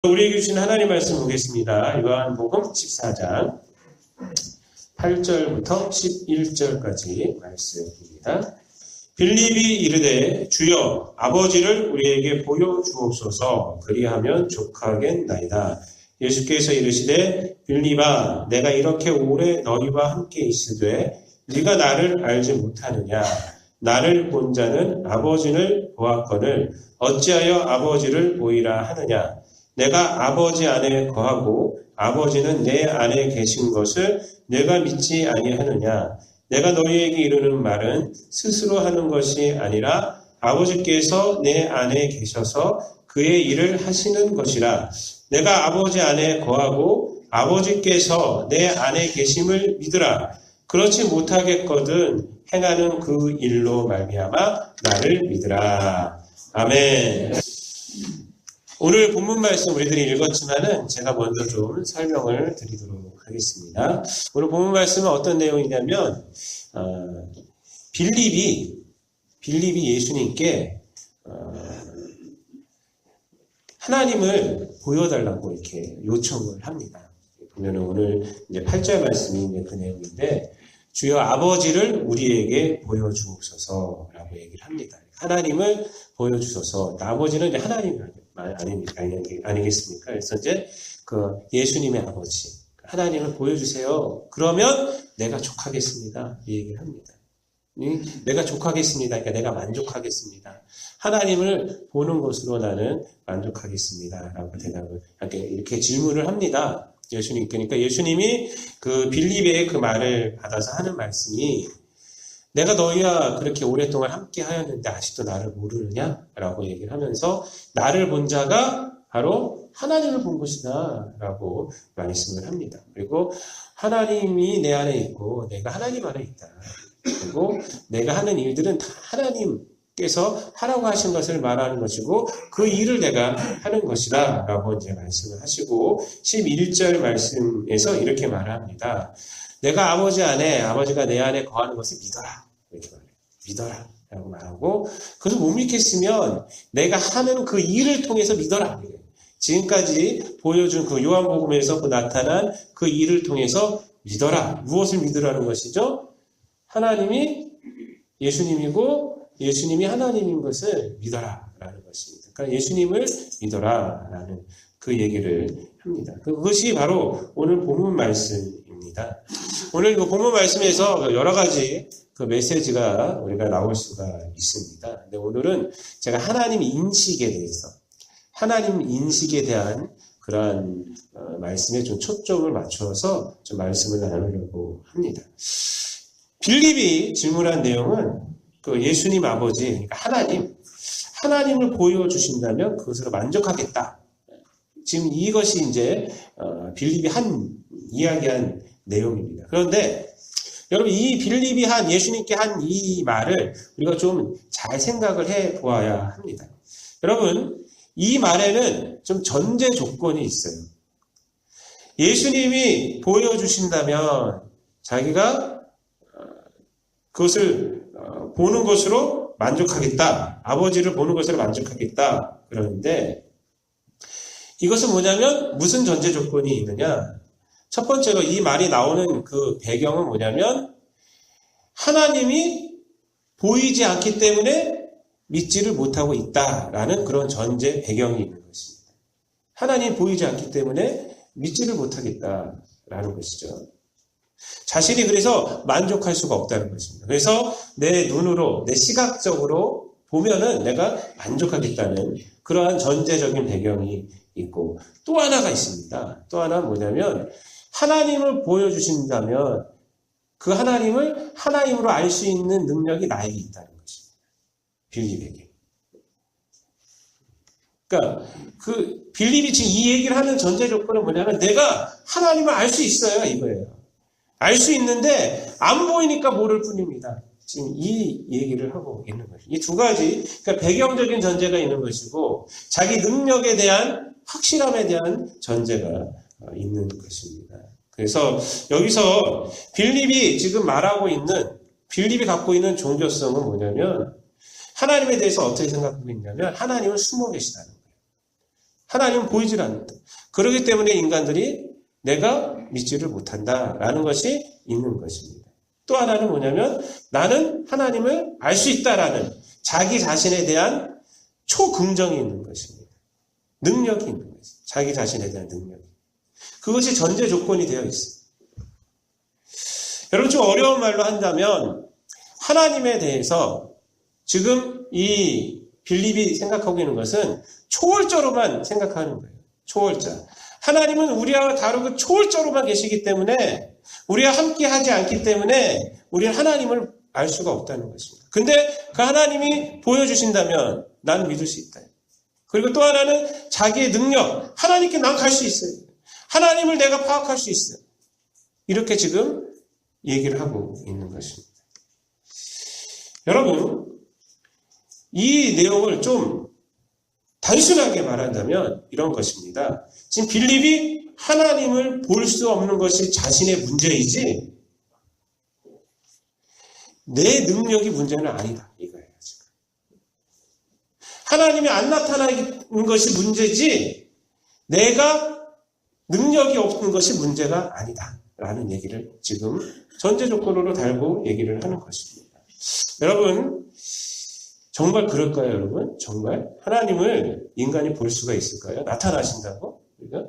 우리에게 주신 하나님 말씀 보겠습니다. 요한복음 14장 8절부터 11절까지 말씀입니다. 빌립이 이르되 주여 아버지를 우리에게 보여주옵소서 그리하면 족하겠나이다. 예수께서 이르시되 빌립아 내가 이렇게 오래 너희와 함께 있으되 네가 나를 알지 못하느냐. 나를 본 자는 아버지를 보았거늘 어찌하여 아버지를 보이라 하느냐. 내가 아버지 안에 거하고 아버지는 내 안에 계신 것을 내가 믿지 아니하느냐. 내가 너희에게 이르는 말은 스스로 하는 것이 아니라 아버지께서 내 안에 계셔서 그의 일을 하시는 것이라. 내가 아버지 안에 거하고 아버지께서 내 안에 계심을 믿으라. 그렇지 못하겠거든 행하는 그 일로 말미암아 나를 믿으라. 아멘. 오늘 본문 말씀 우리들이 읽었지만은 제가 먼저 좀 설명을 드리도록 하겠습니다. 오늘 본문 말씀은 어떤 내용이냐면 빌립이 예수님께 하나님을 보여달라고 이렇게 요청을 합니다. 보면은 오늘 이제 8절 말씀이 이제 그 내용인데 주여 아버지를 우리에게 보여주옵소서라고 얘기를 합니다. 하나님을 보여주소서. 아버지는 이제 하나님 아니겠습니까? 그래서 이제 그 예수님의 아버지 하나님을 보여주세요. 그러면 내가 족하겠습니다. 이 얘기를 합니다. 내가 족하겠습니다. 그러니까 내가 만족하겠습니다. 하나님을 보는 것으로 나는 만족하겠습니다. 라고 대답을 이렇게 질문을 합니다. 예수님. 그러니까 예수님이 그 빌립의 그 말을 받아서 하는 말씀이 내가 너희와 그렇게 오랫동안 함께 하였는데 아직도 나를 모르느냐? 라고 얘기를 하면서 나를 본 자가 바로 하나님을 본 것이다. 라고 말씀을 합니다. 그리고 하나님이 내 안에 있고 내가 하나님 안에 있다. 그리고 내가 하는 일들은 다 하나님께서 하라고 하신 것을 말하는 것이고 그 일을 내가 하는 것이다. 라고 이제 말씀을 하시고 11절 말씀에서 이렇게 말합니다. 내가 아버지 안에 아버지가 내 안에 거하는 것을 믿어라. 이렇게 말해요. 믿어라. 라고 말하고 그래서 못 믿겠으면 내가 하는 그 일을 통해서 믿어라. 지금까지 보여준 그 요한복음에서 그 나타난 그 일을 통해서 믿어라. 무엇을 믿으라는 것이죠? 하나님이 예수님이고 예수님이 하나님인 것을 믿어라. 라는 것입니다. 그러니까 예수님을 믿어라. 라는 그 얘기를 합니다. 그것이 바로 오늘 본문 말씀입니다. 오늘 그 본문 말씀에서 여러 가지 그 메시지가 우리가 나올 수가 있습니다. 근데 오늘은 제가 하나님 인식에 대한 그러한 말씀에 좀 초점을 맞춰서 좀 말씀을 나누려고 합니다. 빌립이 질문한 내용은 그 예수님 아버지, 그러니까 하나님을 보여주신다면 그것으로 만족하겠다. 지금 이것이 이제 빌립이 이야기한 내용입니다. 그런데 여러분 이 빌립이 예수님께 한 이 말을 우리가 좀 잘 생각을 해 보아야 합니다. 여러분 이 말에는 좀 전제 조건이 있어요. 예수님이 보여주신다면 자기가 그것을 보는 것으로 만족하겠다. 아버지를 보는 것으로 만족하겠다. 그러는데 이것은 뭐냐면 무슨 전제 조건이 있느냐? 첫 번째로 이 말이 나오는 그 배경은 뭐냐면 하나님이 보이지 않기 때문에 믿지를 못하고 있다라는 그런 전제 배경이 있는 것입니다. 하나님이 보이지 않기 때문에 믿지를 못하겠다라는 것이죠. 자신이 그래서 만족할 수가 없다는 것입니다. 그래서 내 눈으로, 내 시각적으로 보면은 내가 만족하겠다는 그러한 전제적인 배경이 있고 또 하나가 있습니다. 또 하나는 뭐냐면 하나님을 보여주신다면 그 하나님을 하나님으로 알 수 있는 능력이 나에게 있다는 것입니다. 빌립에게. 그러니까 그 빌립이 지금 이 얘기를 하는 전제 조건은 뭐냐면 내가 하나님을 알 수 있어요. 이거예요. 알 수 있는데 안 보이니까 모를 뿐입니다. 지금 이 얘기를 하고 있는 것이죠. 이 두 가지 그러니까 배경적인 전제가 있는 것이고 자기 능력에 대한 확실함에 대한 전제가 있는 것입니다. 그래서 여기서 빌립이 지금 말하고 있는 빌립이 갖고 있는 종교성은 뭐냐면 하나님에 대해서 어떻게 생각하고 있냐면 하나님은 숨어 계시다는 거예요. 하나님은 보이질 않는다. 그렇기 때문에 인간들이 내가 믿지를 못한다라는 것이 있는 것입니다. 또 하나는 뭐냐면 나는 하나님을 알 수 있다라는 자기 자신에 대한 초긍정이 있는 것입니다. 능력이 있는 것입니다. 자기 자신에 대한 능력. 그것이 전제 조건이 되어 있습니다. 여러분 좀 어려운 말로 한다면 하나님에 대해서 지금 이 빌립이 생각하고 있는 것은 초월자로만 생각하는 거예요. 초월자. 하나님은 우리와 다르고 초월자로만 계시기 때문에 우리와 함께 하지 않기 때문에 우리는 하나님을 알 수가 없다는 것입니다. 근데 그 하나님이 보여주신다면 나는 믿을 수 있다. 그리고 또 하나는 자기의 능력. 하나님께 난 갈 수 있어요. 하나님을 내가 파악할 수 있어요. 이렇게 지금 얘기를 하고 있는 것입니다. 여러분, 이 내용을 좀 단순하게 말한다면 이런 것입니다. 지금 빌립이 하나님을 볼 수 없는 것이 자신의 문제이지 내 능력이 문제는 아니다. 이거예요. 지금. 하나님이 안 나타나는 것이 문제지 내가 능력이 없는 것이 문제가 아니다. 라는 얘기를 지금 전제 조건으로 달고 얘기를 하는 것입니다. 여러분, 정말 그럴까요, 여러분? 정말? 하나님을 인간이 볼 수가 있을까요? 나타나신다고? 우리가?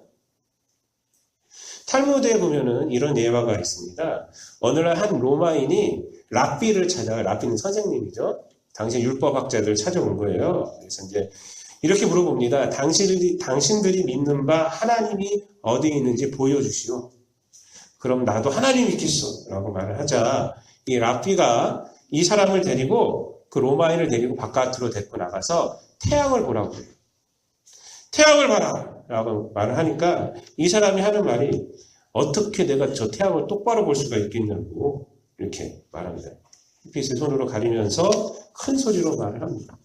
탈무드에 보면은 이런 예화가 있습니다. 어느 날 한 로마인이 랍비를 찾아요. 랍비는 선생님이죠. 당시 율법학자들 찾아온 거예요. 그래서 이제 이렇게 물어봅니다. 당신들이 믿는 바 하나님이 어디 있는지 보여주시오. 그럼 나도 하나님 믿겠어. 라고 말을 하자. 이 랍비가 이 사람을 데리고 그 로마인을 데리고 바깥으로 데리고 나가서 태양을 보라고 해요. 태양을 봐라. 라고 말을 하니까 이 사람이 하는 말이 어떻게 내가 저 태양을 똑바로 볼 수가 있겠냐고 이렇게 말합니다. 햇빛을 손으로 가리면서 큰 소리로 말을 합니다.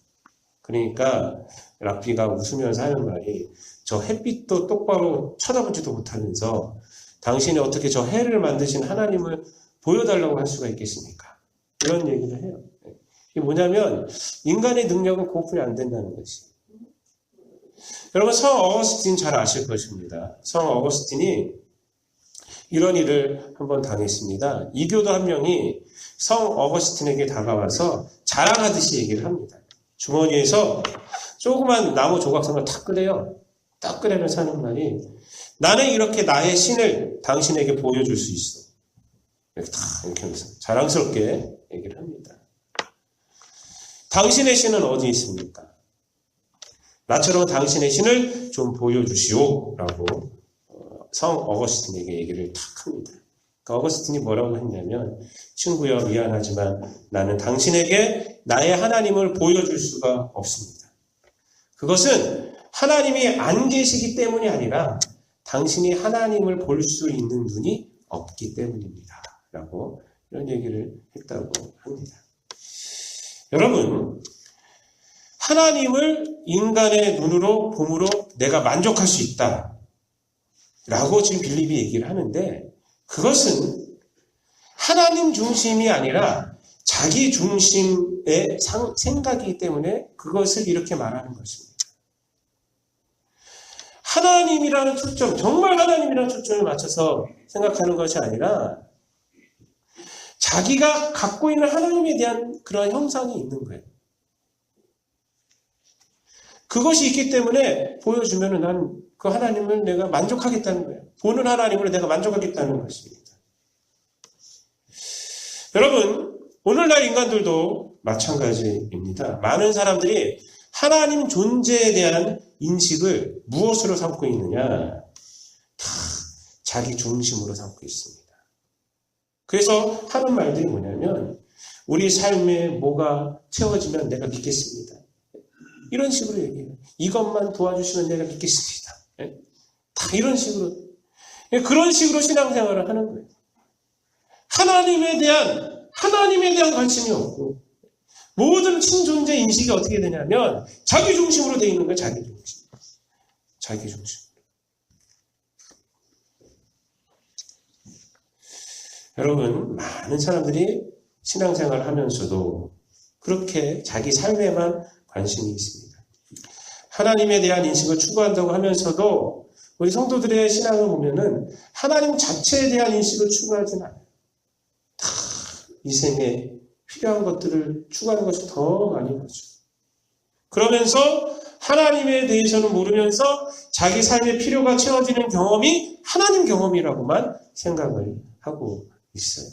그러니까 랍비가 웃으면서 하는 말이 저 햇빛도 똑바로 쳐다보지도 못하면서 당신이 어떻게 저 해를 만드신 하나님을 보여달라고 할 수가 있겠습니까? 이런 얘기를 해요. 이게 뭐냐면 인간의 능력은 고분이 안 된다는 것이. 여러분 성 어거스틴 잘 아실 것입니다. 성 어거스틴이 이런 일을 한번 당했습니다. 이교도 한 명이 성 어거스틴에게 다가와서 자랑하듯이 얘기를 합니다. 주머니에서 조그만 나무 조각상을 탁 꺼내요. 딱 꺼내면서 하는 말이 나는 이렇게 나의 신을 당신에게 보여줄 수 있어. 이렇게 탁 이렇게 하면서 자랑스럽게 얘기를 합니다. 당신의 신은 어디 있습니까? 나처럼 당신의 신을 좀 보여주시오. 라고 성 어거스틴에게 얘기를 탁 합니다. 그러니까 어거스틴이 뭐라고 했냐면 친구여 미안하지만 나는 당신에게 나의 하나님을 보여줄 수가 없습니다. 그것은 하나님이 안 계시기 때문이 아니라 당신이 하나님을 볼 수 있는 눈이 없기 때문입니다. 라고 이런 얘기를 했다고 합니다. 여러분, 하나님을 인간의 눈으로 봄으로 내가 만족할 수 있다. 라고 지금 빌립이 얘기를 하는데 그것은 하나님 중심이 아니라 자기 중심의 생각이기 때문에 그것을 이렇게 말하는 것입니다. 하나님이라는 초점, 정말 하나님이라는 초점을 맞춰서 생각하는 것이 아니라 자기가 갖고 있는 하나님에 대한 그러한 형상이 있는 거예요. 그것이 있기 때문에 보여주면은 난 그 하나님을 내가 만족하겠다는 거예요. 보는 하나님을 내가 만족하겠다는 것입니다. 여러분, 오늘날 인간들도 마찬가지입니다. 많은 사람들이 하나님 존재에 대한 인식을 무엇으로 삼고 있느냐? 다 자기 중심으로 삼고 있습니다. 그래서 하는 말들이 뭐냐면 우리 삶에 뭐가 채워지면 내가 믿겠습니다. 이런 식으로 얘기해요. 이것만 도와주시면 내가 믿겠습니다. 다 이런 식으로. 그런 식으로 신앙생활을 하는 거예요. 하나님에 대한 관심이 없고 모든 신존재 인식이 어떻게 되냐면 자기 중심으로 되어 있는 거예요. 자기 중심. 자기 중심으로. 여러분, 많은 사람들이 신앙생활을 하면서도 그렇게 자기 삶에만 관심이 있습니다. 하나님에 대한 인식을 추구한다고 하면서도 우리 성도들의 신앙을 보면은 하나님 자체에 대한 인식을 추구하진 않아요. 다 이 생에 필요한 것들을 추구하는 것이 더 많이 보죠. 그러면서 하나님에 대해서는 모르면서 자기 삶의 필요가 채워지는 경험이 하나님 경험이라고만 생각을 하고 있어요.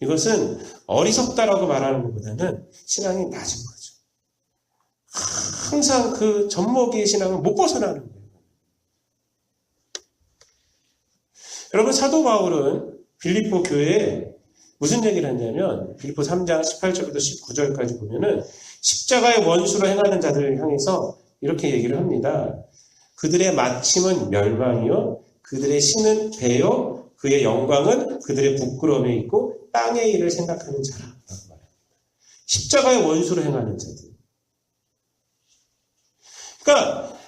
이것은 어리석다라고 말하는 것보다는 신앙이 낮은 거죠. 항상 그 젖먹이의 신앙을 못 벗어나는 거예요. 여러분, 사도 바울은 빌립보 교회에 무슨 얘기를 했냐면 빌립보 3장 18절부터 19절까지 보면은 십자가의 원수로 행하는 자들을 향해서 이렇게 얘기를 합니다. 그들의 마침은 멸망이요 그들의 신은 배요 그의 영광은 그들의 부끄러움에 있고 땅의 일을 생각하는 자라고 말합니다. 십자가의 원수로 행하는 자들. 그러니까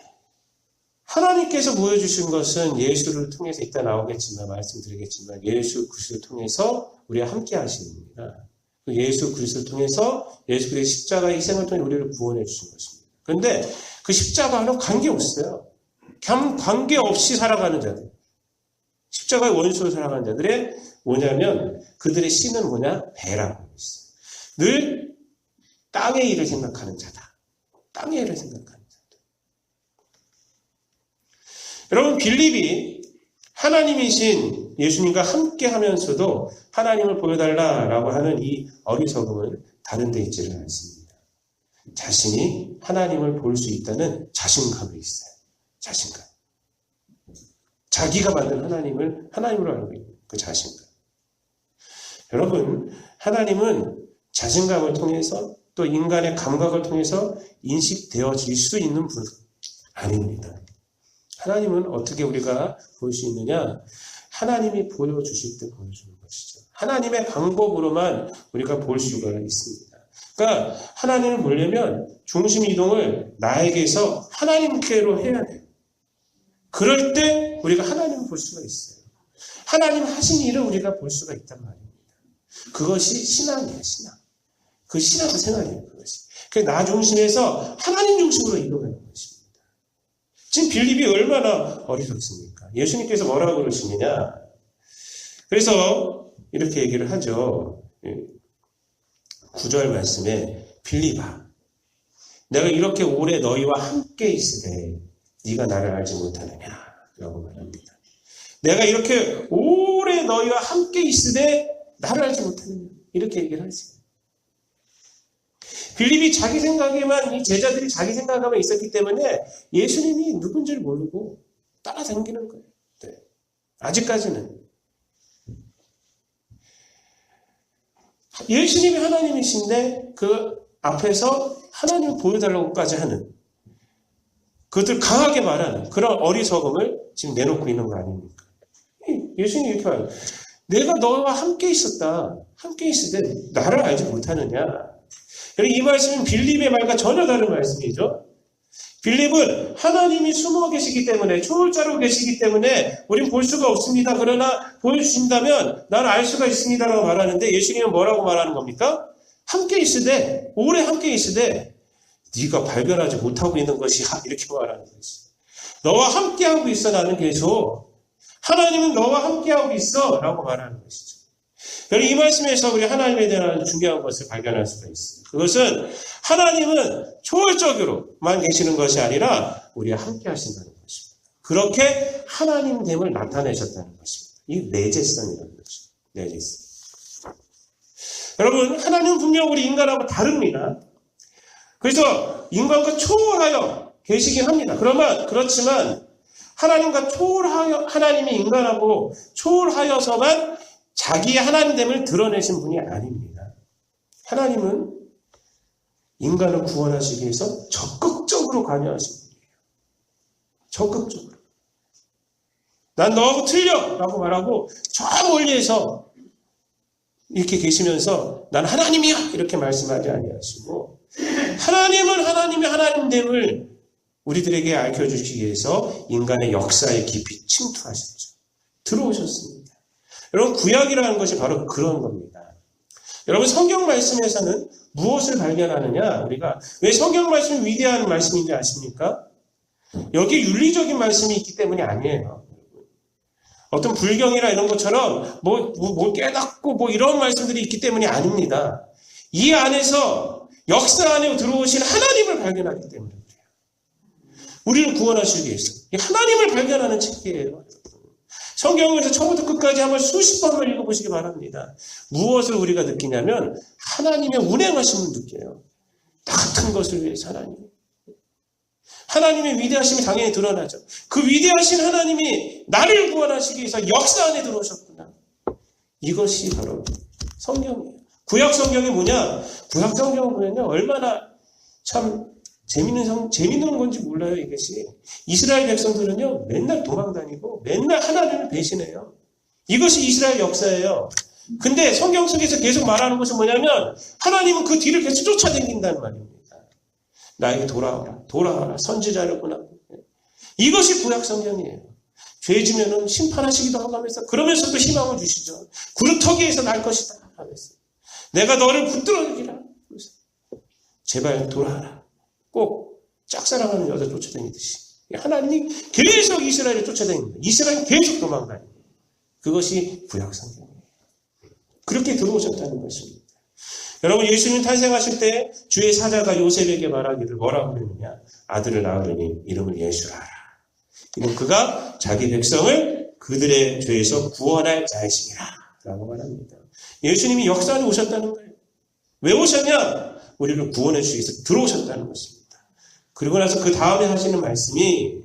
하나님께서 보여주신 것은 예수를 통해서 이따 나오겠지만 말씀드리겠지만 예수 그리스도를 통해서 우리와 함께 하십니다. 예수 그리스도를 통해서 예수 그리스도의 십자가의 희생을 통해 우리를 구원해 주신 것입니다. 그런데 그 십자가는 관계없어요. 관계없이 살아가는 자들. 십자가의 원수로 살아가는 자들의 뭐냐면 그들의 신은 뭐냐? 배라고 했어요. 늘 땅의 일을 생각하는 자다. 땅의 일을 생각하는 자다. 여러분, 빌립이 하나님이신 예수님과 함께 하면서도 하나님을 보여달라라고 하는 이 어리석음은 다른 데 있지를 않습니다. 자신이 하나님을 볼 수 있다는 자신감이 있어요. 자신감. 자기가 만든 하나님을 하나님으로 알고 있는 그 자신감. 여러분, 하나님은 자신감을 통해서 또 인간의 감각을 통해서 인식되어질 수 있는 분 아닙니다. 하나님은 어떻게 우리가 볼 수 있느냐? 하나님이 보여주실 때 보여주는 것이죠. 하나님의 방법으로만 우리가 볼 수가 있습니다. 그러니까 하나님을 보려면 중심 이동을 나에게서 하나님께로 해야 돼요. 그럴 때 우리가 하나님을 볼 수가 있어요. 하나님 하신 일을 우리가 볼 수가 있단 말입니다. 그것이 신앙이에요, 신앙. 그 신앙생활이에요, 그것이. 나 중심에서 하나님 중심으로 이동하는 것입니다. 지금 빌립이 얼마나 어리석습니까? 예수님께서 뭐라고 그러시느냐? 그래서 이렇게 얘기를 하죠. 9절 말씀에 빌립아, 내가 이렇게 오래 너희와 함께 있으되 네가 나를 알지 못하느냐라고 말합니다. 내가 이렇게 오래 너희와 함께 있으되 나를 알지 못하느냐 이렇게 얘기를 하세요. 빌립이 자기 생각에만 이 제자들이 자기 생각에만 있었기 때문에 예수님이 누군지를 모르고 따라다니는 거예요. 네. 아직까지는 예수님이 하나님이신데 그 앞에서 하나님을 보여달라고까지 하는 그것들 강하게 말하는 그런 어리석음을 지금 내놓고 있는 거 아닙니까? 예수님이 이렇게 말해요. 내가 너와 함께 있었다. 함께 있을 때 나를 알지 못하느냐. 이 말씀은 빌립의 말과 전혀 다른 말씀이죠. 빌립은 하나님이 숨어 계시기 때문에 초월자로 계시기 때문에 우린 볼 수가 없습니다. 그러나 보여주신다면 나는 알 수가 있습니다라고 말하는데 예수님은 뭐라고 말하는 겁니까? 함께 있으되 오래 함께 있으되 네가 발견하지 못하고 있는 것이 이렇게 말하는 것이죠. 너와 함께하고 있어 나는 계속. 하나님은 너와 함께하고 있어 라고 말하는 것이죠. 이 말씀에서 우리 하나님에 대한 중요한 것을 발견할 수가 있어요. 그것은 하나님은 초월적으로만 계시는 것이 아니라 우리와 함께 하신다는 것입니다. 그렇게 하나님됨을 나타내셨다는 것입니다. 이 내재성이라는 것이죠. 내재성. 여러분, 하나님은 분명 우리 인간하고 다릅니다. 그래서 인간과 초월하여 계시긴 합니다. 그렇지만 하나님과 초월하여 하나님이 인간하고 초월하여서만 자기의 하나님됨을 드러내신 분이 아닙니다. 하나님은 인간을 구원하시기 위해서 적극적으로 관여하신 분이에요. 적극적으로. 난 너하고 틀려! 라고 말하고 저 멀리에서 이렇게 계시면서 난 하나님이야! 이렇게 말씀하지 아니하시고 하나님은 하나님의 하나님됨을 우리들에게 알려주시기 위해서 인간의 역사에 깊이 침투하셨죠. 들어오셨습니다. 여러분, 구약이라는 것이 바로 그런 겁니다. 여러분 성경 말씀에서는 무엇을 발견하느냐? 우리가 왜 성경 말씀이 위대한 말씀인지 아십니까? 여기에 윤리적인 말씀이 있기 때문이 아니에요. 어떤 불경이나 이런 것처럼 뭐 깨닫고 뭐 이런 말씀들이 있기 때문이 아닙니다. 이 안에서 역사 안에 들어오신 하나님을 발견하기 때문에 그래요. 우리를 구원하시기 위해서 하나님을 발견하는 책이에요. 성경에서 처음부터 끝까지 한번 수십 번만 읽어보시기 바랍니다. 무엇을 우리가 느끼냐면 하나님의 운행하심을 느껴요. 같은 것을 위해서 하나님의 위대하심이 당연히 드러나죠. 그 위대하신 하나님이 나를 구원하시기 위해서 역사 안에 들어오셨구나. 이것이 바로 성경이에요. 구약 성경이 뭐냐? 구약 성경을 보면요, 얼마나 참 재밌는 건지 몰라요, 이것이. 이스라엘 백성들은요, 맨날 도망다니고, 맨날 하나님을 배신해요. 이것이 이스라엘 역사예요. 근데 성경 속에서 계속 말하는 것은 뭐냐면, 하나님은 그 뒤를 계속 쫓아다닌다는 말입니다. 나에게 돌아와라, 선지자를 보라고. 이것이 구약 성경이에요. 죄 지면은 심판하시기도 하고 하면서, 그러면서도 희망을 주시죠. 구루터기에서 날 것이다 하면서. 내가 너를 붙들어주리라. 제발 돌아와라. 꼭 짝사랑하는 여자 쫓아다니듯이. 하나님이 계속 이스라엘을 쫓아다닙니다. 이스라엘은 계속 도망다닙니다. 그것이 구약 성경이에요. 그렇게 들어오셨다는 것입니다. 여러분, 예수님 탄생하실 때 주의 사자가 요셉에게 말하기를 뭐라고 그랬느냐? 아들을 낳으니 이름을 예수라 하라. 이는 그가 자기 백성을 그들의 죄에서 구원할 자이시니라 라고 말합니다. 예수님이 역사 안에 오셨다는 거예요. 왜 오셨냐? 우리를 구원해 주시기 위해서 들어오셨다는 것입니다. 그리고 나서 그 다음에 하시는 말씀이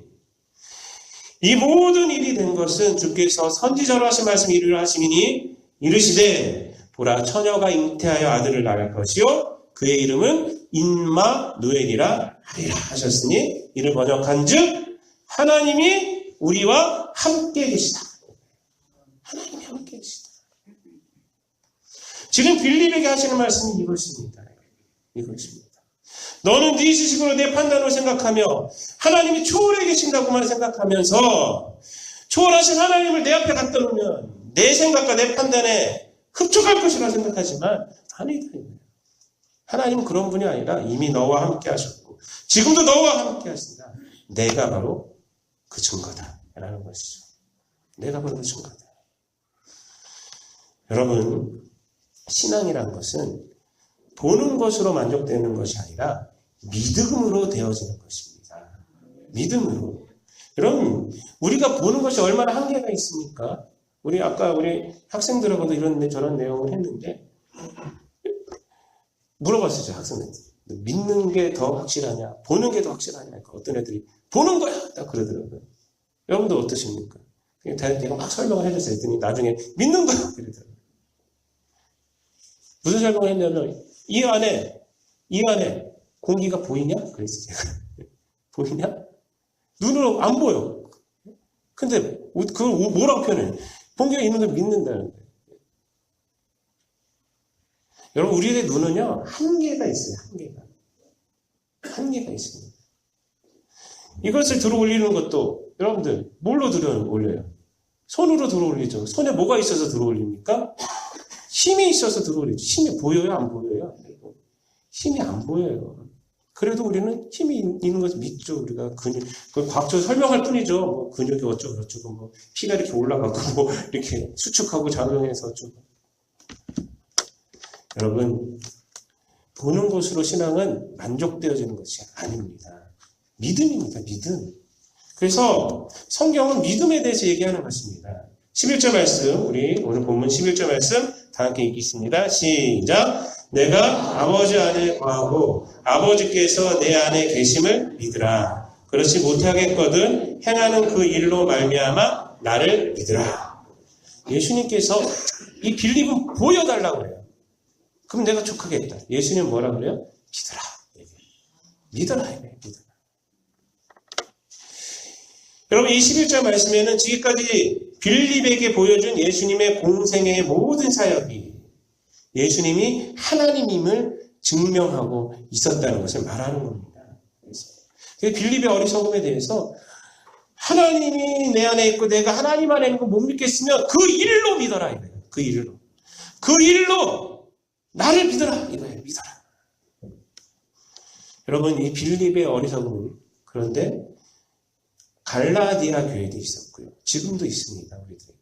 이 모든 일이 된 것은 주께서 선지자로 하신 말씀 이르려 하시니 이르시되 보라 처녀가 잉태하여 아들을 낳을 것이요 그의 이름은 임마누엘이라 하리라 하셨으니 이를 번역한즉 하나님이 우리와 함께 계시다. 하나님이 함께 계시다. 지금 빌립에게 하시는 말씀이 이것입니다. 너는 네 지식으로 내 판단으로 생각하며 하나님이 초월해 계신다고만 생각하면서 초월하신 하나님을 내 앞에 갖다 놓으면 내 생각과 내 판단에 흡족할 것이라 생각하지만 아니다. 하나님은 그런 분이 아니라 이미 너와 함께 하셨고 지금도 너와 함께 하신다. 내가 바로 그 증거다 라는 것이죠. 내가 바로 그 증거다. 여러분, 신앙이란 것은 보는 것으로 만족되는 것이 아니라 믿음으로 되어지는 것입니다. 믿음으로. 여러분, 우리가 보는 것이 얼마나 한계가 있습니까? 아까 우리 학생들하고도 이런 저런 내용을 했는데 물어봤었죠, 학생들. 믿는 게 더 확실하냐? 보는 게 더 확실하냐? 어떤 애들이 보는 거야! 딱 그러더라고요. 여러분도 어떠십니까? 내가 막 설명을 해줬어요. 했더니 나중에 믿는 거야! 그러더라고요. 무슨 설명을 했냐면 이 안에 공기가 보이냐? 그랬어요, 제가. 보이냐? 눈으로 안 보여. 근데 그걸 뭐라고 표현해? 공기가 있는 걸 믿는다는 거예요. 여러분, 우리의 눈은요, 한계가 있어요, 한계가 있습니다. 이것을 들어 올리는 것도, 여러분들, 뭘로 들어 올려요? 손으로 들어 올리죠. 손에 뭐가 있어서 들어 올립니까? 힘이 있어서 들어 올리죠. 힘이 보여요? 안 보여요? 힘이 안 보여요. 그래도 우리는 힘이 있는 것을 믿죠. 우리가 그 과학적으로 설명할 뿐이죠. 뭐 근육이 어쩌고 뭐 피가 이렇게 올라가고 뭐 이렇게 수축하고 작용해서 어쩌고. 여러분, 보는 것으로 신앙은 만족되어지는 것이 아닙니다. 믿음입니다. 믿음. 그래서 성경은 믿음에 대해서 얘기하는 것입니다. 11절 말씀, 우리 오늘 본문 11절 말씀 다 함께 읽겠습니다. 시작. 내가 아버지 안에 거하고 아버지께서 내 안에 계심을 믿으라. 그렇지 못하겠거든 행하는 그 일로 말미암아 나를 믿으라. 예수님께서 이 빌립은 보여달라고 그래요. 그럼 내가 족하겠다. 예수님은 뭐라 그래요? 믿어라. 믿어라. 여러분, 이 11절 말씀에는 지금까지 빌립에게 보여준 예수님의 공생애의 모든 사역이 예수님이 하나님임을 증명하고 있었다는 것을 말하는 겁니다. 그래서 빌립의 어리석음에 대해서 하나님이 내 안에 있고 내가 하나님 안에 있는 거 못 믿겠으면 그 일로 믿어라. 이거예요. 그 일로 나를 믿어라 이거예요. 믿어라. 여러분 이 빌립의 어리석음은 그런데 갈라디아 교회도 있었고요. 지금도 있습니다. 우리들에게.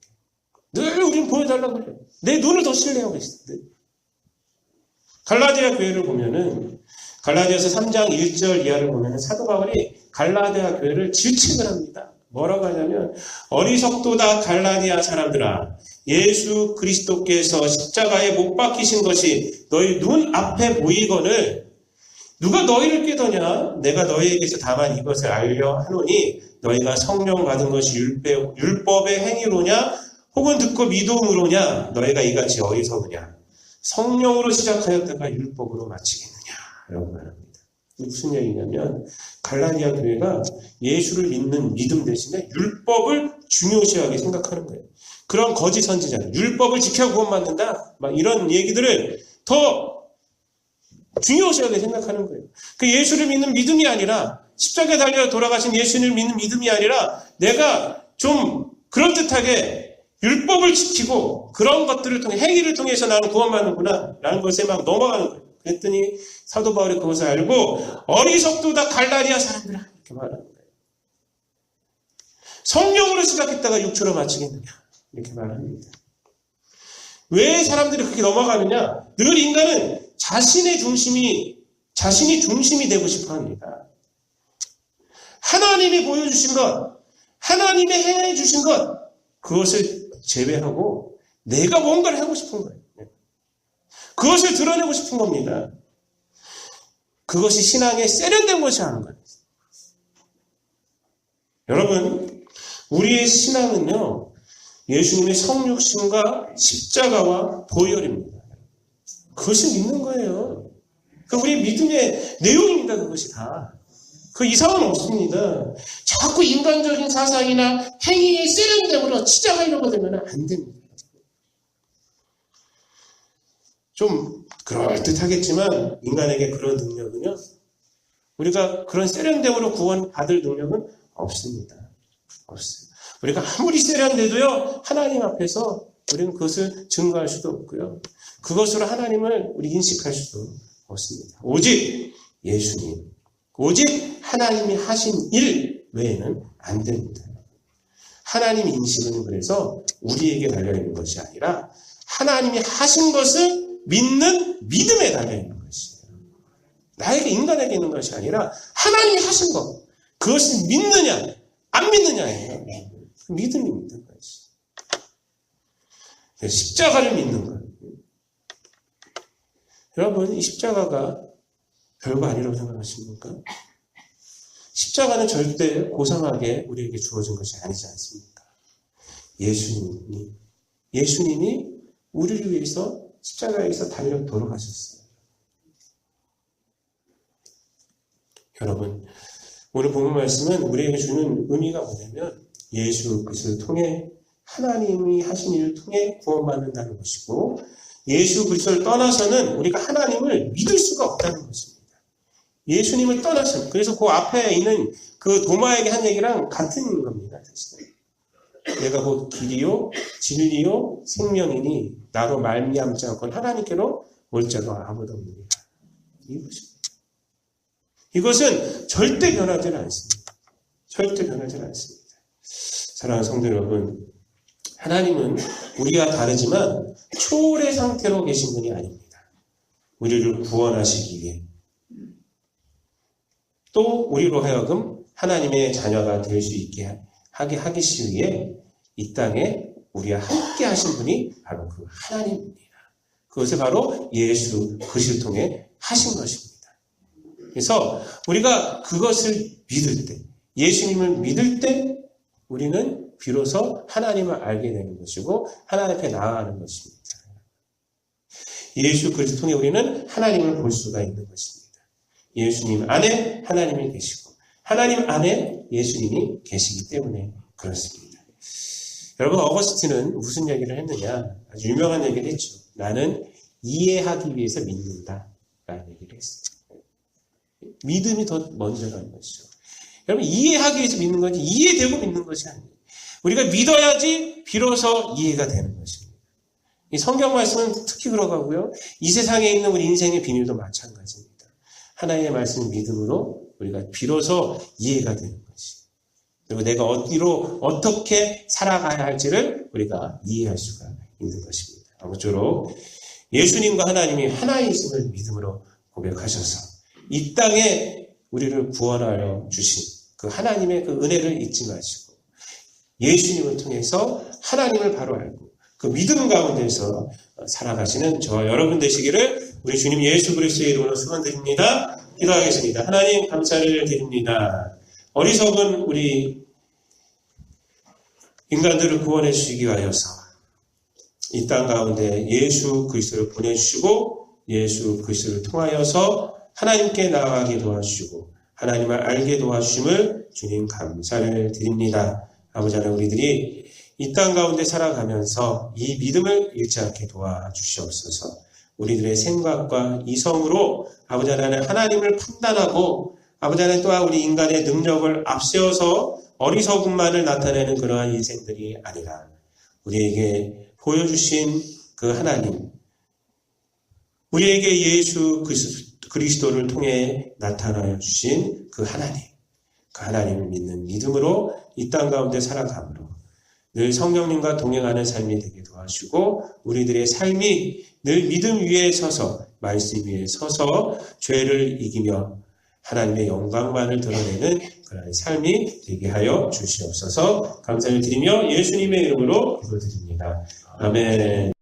늘 우리는 보여달라고 그래요. 내 눈을 더 신뢰하고 있어요. 갈라디아 교회를 보면은 갈라디아서 3장 1절 이하를 보면은 사도 바울이 갈라디아 교회를 질책을 합니다. 뭐라고 하냐면 어리석도다 갈라디아 사람들아 예수 그리스도께서 십자가에 못 박히신 것이 너희 눈 앞에 보이거늘 누가 너희를 깨더냐? 내가 너희에게서 다만 이것을 알려 하노니 너희가 성령 받은 것이 율법의 행위로냐? 혹은 듣고 믿음으로냐? 너희가 이같이 어리석으냐? 성령으로 시작하였다가 율법으로 마치겠느냐? 라고 말합니다. 이게 무슨 얘기냐면 갈라디아 교회가 예수를 믿는 믿음 대신에 율법을 중요시하게 생각하는 거예요. 그런 거짓 선지자들, 율법을 지켜 구원받는다? 막 이런 얘기들을 더 중요시하게 생각하는 거예요. 그 예수를 믿는 믿음이 아니라 십자가에 달려 돌아가신 예수를 믿는 믿음이 아니라 내가 좀 그럴듯하게 율법을 지키고 그런 것들을 통해 행위를 통해서 나는 구원받는구나 라는 것에 막 넘어가는 거예요. 그랬더니 사도 바울이 그것을 알고 어리석도다 갈라디아 사람들아 이렇게 말하는 거예요. 성령으로 시작했다가 육체로 마치겠느냐 이렇게 말합니다. 왜 사람들이 그렇게 넘어가느냐? 늘 인간은 자신이 중심이 되고 싶어 합니다. 하나님이 보여주신 것, 하나님이 해주신 것, 그것을 제외하고 내가 뭔가를 하고 싶은 거예요. 그것을 드러내고 싶은 겁니다. 그것이 신앙에 세련된 것이 아닌 거예요. 여러분, 우리의 신앙은요, 예수님의 성육신과 십자가와 보혈입니다. 그것을 믿는 거예요. 그 우리 믿음의 내용입니다. 그것이 다. 그 이상은 없습니다. 자꾸 인간적인 사상이나 행위의 세련됨으로 치장하려고 되면 안 됩니다. 좀 그럴듯하겠지만 인간에게 그런 능력은요. 우리가 그런 세련됨으로 구원받을 능력은 없습니다. 없어요. 우리가 아무리 세련돼도요. 하나님 앞에서 우리는 그것을 증거할 수도 없고요. 그것으로 하나님을 우리 인식할 수도 없습니다. 오직 예수님, 오직 하나님이 하신 일 외에는 안 됩니다. 하나님 인식은 그래서 우리에게 달려있는 것이 아니라 하나님이 하신 것을 믿는 믿음에 달려있는 것이에요. 나에게 인간에게 있는 것이 아니라 하나님이 하신 것, 그것을 믿느냐 안 믿느냐예요. 믿음입니다. 십자가를 믿는 것. 여러분, 이 십자가가 별거 아니라고 생각하십니까? 십자가는 절대 고상하게 우리에게 주어진 것이 아니지 않습니까? 예수님이 우리를 위해서 십자가에서 달려 돌아가셨어요. 여러분, 오늘 본문 말씀은 우리에게 주는 의미가 뭐냐면 예수 그리스도를 통해 하나님이 하신 일을 통해 구원받는다는 것이고 예수 그리스도를 떠나서는 우리가 하나님을 믿을 수가 없다는 것입니다. 예수님을 떠나서는 그래서 그 앞에 있는 그 도마에게 한 얘기랑 같은 겁니다. 내가 곧 길이요 진리요 생명이니 나로 말미암지 않고는 하나님께로 올 자가 아무도 없느니라. 이것입니다. 이것은 절대 변하지 않습니다. 절대 변하지 않습니다. 사랑하는 성도 여러분, 하나님은 우리와 다르지만 초월의 상태로 계신 분이 아닙니다. 우리를 구원하시기 위해 또 우리로 하여금 하나님의 자녀가 될 수 있게 하기 위해 이 땅에 우리와 함께 하신 분이 바로 그 하나님입니다. 그것을 바로 예수 그리스도를 통해 하신 것입니다. 그래서 우리가 그것을 믿을 때, 예수님을 믿을 때 우리는 비로소 하나님을 알게 되는 것이고 하나님 앞에 나아가는 것입니다. 예수 그리스도를 통해 우리는 하나님을 볼 수가 있는 것입니다. 예수님 안에 하나님이 계시고 하나님 안에 예수님이 계시기 때문에 그렇습니다. 여러분, 어거스틴은 무슨 얘기를 했느냐? 아주 유명한 얘기를 했죠. 나는 이해하기 위해서 믿는다 라는 얘기를 했어요. 믿음이 더 먼저라는 것이죠. 여러분, 이해하기 위해서 믿는 건지 이해되고 믿는 것이 아니에요. 우리가 믿어야지 비로소 이해가 되는 것입니다. 이 성경 말씀은 특히 그러가고요. 이 세상에 있는 우리 인생의 비밀도 마찬가지입니다. 하나님의 말씀을 믿음으로 우리가 비로소 이해가 되는 것이. 그리고 내가 어디로 어떻게 살아가야 할지를 우리가 이해할 수가 있는 것입니다. 아무쪼록 예수님과 하나님이 하나이심을 믿음으로 고백하셔서 이 땅에 우리를 구원하여 주신 그 하나님의 그 은혜를 잊지 마시고 예수님을 통해서 하나님을 바로 알고 그 믿음 가운데서 살아가시는 저와 여러분 되시기를 우리 주님 예수 그리스도의 이름으로 소원드립니다. 기도하겠습니다. 하나님 감사를 드립니다. 어리석은 우리 인간들을 구원해 주시기 위하여서 이 땅 가운데 예수 그리스도를 보내주시고 예수 그리스도를 통하여서 하나님께 나아가게 도와주시고 하나님을 알게 도와주심을 주님 감사를 드립니다. 아버지 하나님 우리들이 이 땅 가운데 살아가면서 이 믿음을 잃지 않게 도와주시옵소서. 우리들의 생각과 이성으로 아버지 하나님 하나님을 판단하고 아버지 하나님 또한 우리 인간의 능력을 앞세워서 어리석음만을 나타내는 그러한 인생들이 아니라 우리에게 보여주신 그 하나님, 우리에게 예수 그리스도를 통해 나타나여 주신 그 하나님을 믿는 믿음으로 이 땅 가운데 살아감으로 늘 성령님과 동행하는 삶이 되게 도와주시고 우리들의 삶이 늘 믿음 위에 서서 말씀 위에 서서 죄를 이기며 하나님의 영광만을 드러내는 그런 삶이 되게 하여 주시옵소서. 감사를 드리며 예수님의 이름으로 기도드립니다. 아멘.